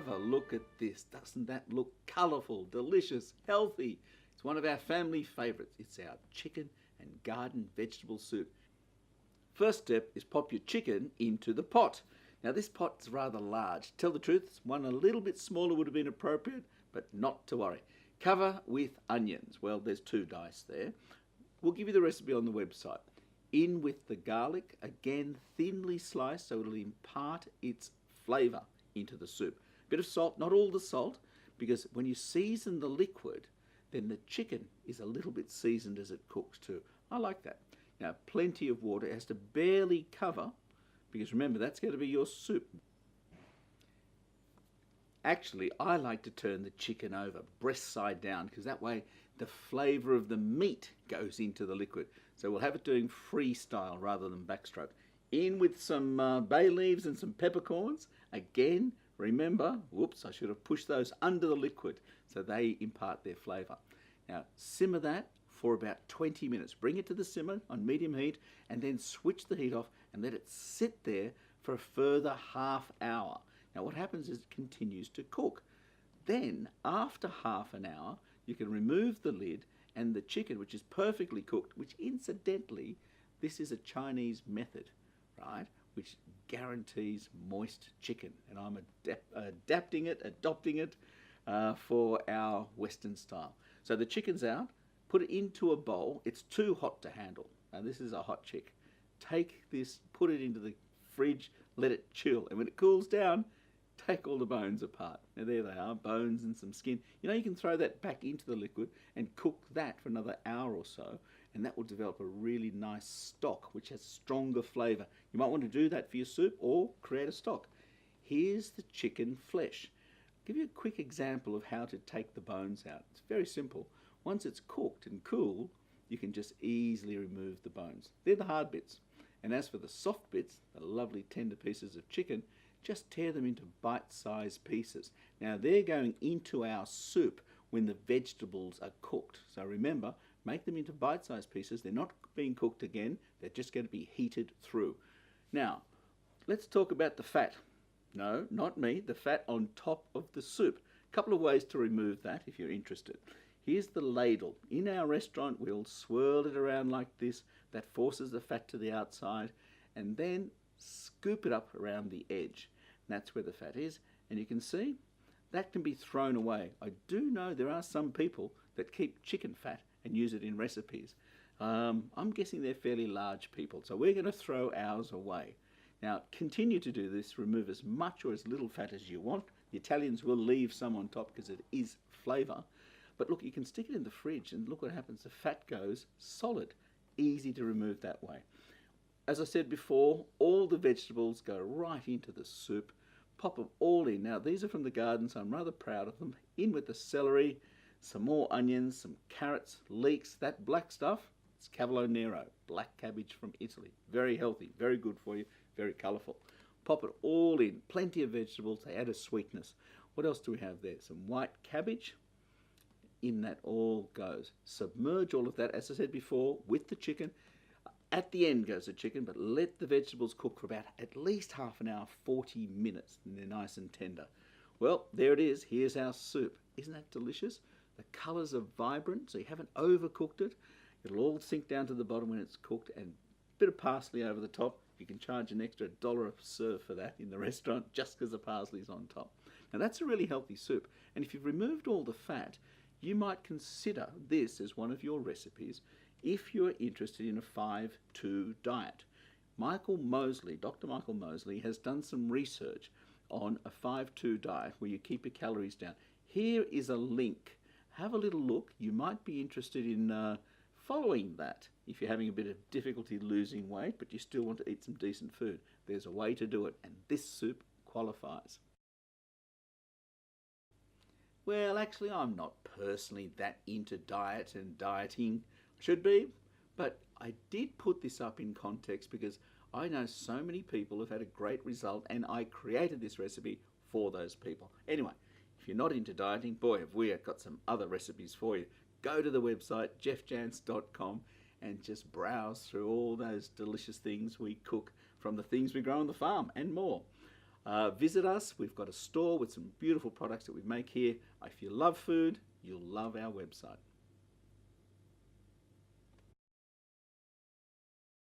Have a look at this. Doesn't that look colourful, delicious, healthy? It's one of our family favourites. It's our chicken and garden vegetable soup. First step is pop your chicken into the pot. Now this pot's rather large. Tell the truth, one a little bit smaller would have been appropriate, but not to worry. Cover with onions. Well, there's 2 dice there. We'll give you the recipe on the website. In with the garlic, again thinly sliced so it'll impart its flavour into the soup. Bit of salt, not all the salt, because when you season the liquid, then the chicken is a little bit seasoned as it cooks too. I like that. Now, plenty of water. It has to barely cover, because remember, that's going to be your soup. Actually, I like to turn the chicken over, breast side down, because that way the flavour of the meat goes into the liquid. So we'll have it doing freestyle rather than backstroke. In with some bay leaves and some peppercorns. Again, remember, whoops, I should have pushed those under the liquid so they impart their flavour. Now, simmer that for about 20 minutes. Bring it to the simmer on medium heat and then switch the heat off and let it sit there for a further half hour. Now, what happens is it continues to cook. Then, after half an hour, you can remove the lid and the chicken, which is perfectly cooked, which incidentally, this is a Chinese method, right, which guarantees moist chicken. And I'm adopting it for our Western style. So the chicken's out, put it into a bowl. It's too hot to handle. Now this is a hot chick. Take this, put it into the fridge, let it chill. And when it cools down, take all the bones apart. Now there they are, bones and some skin. You know, you can throw that back into the liquid and cook that for another hour or so, and that will develop a really nice stock which has stronger flavour. You might want to do that for your soup or create a stock. Here's the chicken flesh. I'll give you a quick example of how to take the bones out. It's very simple. Once it's cooked and cool, you can just easily remove the bones. They're the hard bits. And as for the soft bits, the lovely tender pieces of chicken, just tear them into bite-sized pieces. Now they're going into our soup when the vegetables are cooked. So remember, make them into bite-sized pieces. They're not being cooked again. They're just going to be heated through. Now, let's talk about the fat. No, not me, the fat on top of the soup. A couple of ways to remove that if you're interested. Here's the ladle. In our restaurant, we'll swirl it around like this. That forces the fat to the outside, and then scoop it up around the edge. And that's where the fat is. And you can see that can be thrown away. I do know there are some people that keep chicken fat and use it in recipes. I'm guessing they're fairly large people, so we're going to throw ours away. Now, continue to do this. Remove as much or as little fat as you want. The Italians will leave some on top because it is flavour. But look, you can stick it in the fridge and look what happens. The fat goes solid. Easy to remove that way. As I said before, all the vegetables go right into the soup. Pop them all in. Now, these are from the garden, so I'm rather proud of them. In with the celery, some more onions, some carrots, leeks, that black stuff. It's cavolo nero, black cabbage from Italy. Very healthy, very good for you, very colourful. Pop it all in. Plenty of vegetables. They add a sweetness. What else do we have there? Some white cabbage. In that all goes. Submerge all of that, as I said before, with the chicken. At the end goes the chicken, but let the vegetables cook for about at least half an hour, 40 minutes, and they're nice and tender. Well, there it is. Here's our soup. Isn't that delicious? The colours are vibrant, so you haven't overcooked it. It'll all sink down to the bottom when it's cooked, and a bit of parsley over the top. You can charge an extra $1 a serve for that in the restaurant just because the parsley's on top. Now that's a really healthy soup, and if you've removed all the fat, you might consider this as one of your recipes if you're interested in a 5-2 diet. Michael Mosley, Dr. Michael Mosley, has done some research on a 5-2 diet where you keep your calories down. Here is a link. Have a little look. You might be interested in following that if you're having a bit of difficulty losing weight, but you still want to eat some decent food. There's a way to do it, and this soup qualifies. Well, actually, I'm not personally that into diet and dieting. Should be, but I did put this up in context because I know so many people have had a great result, and I created this recipe for those people. Anyway, if you're not into dieting, boy, have we got some other recipes for you. Go to the website, geoffjansz.com, and just browse through all those delicious things we cook from the things we grow on the farm and more. Visit us. We've got a store with some beautiful products that we make here. If you love food, you'll love our website.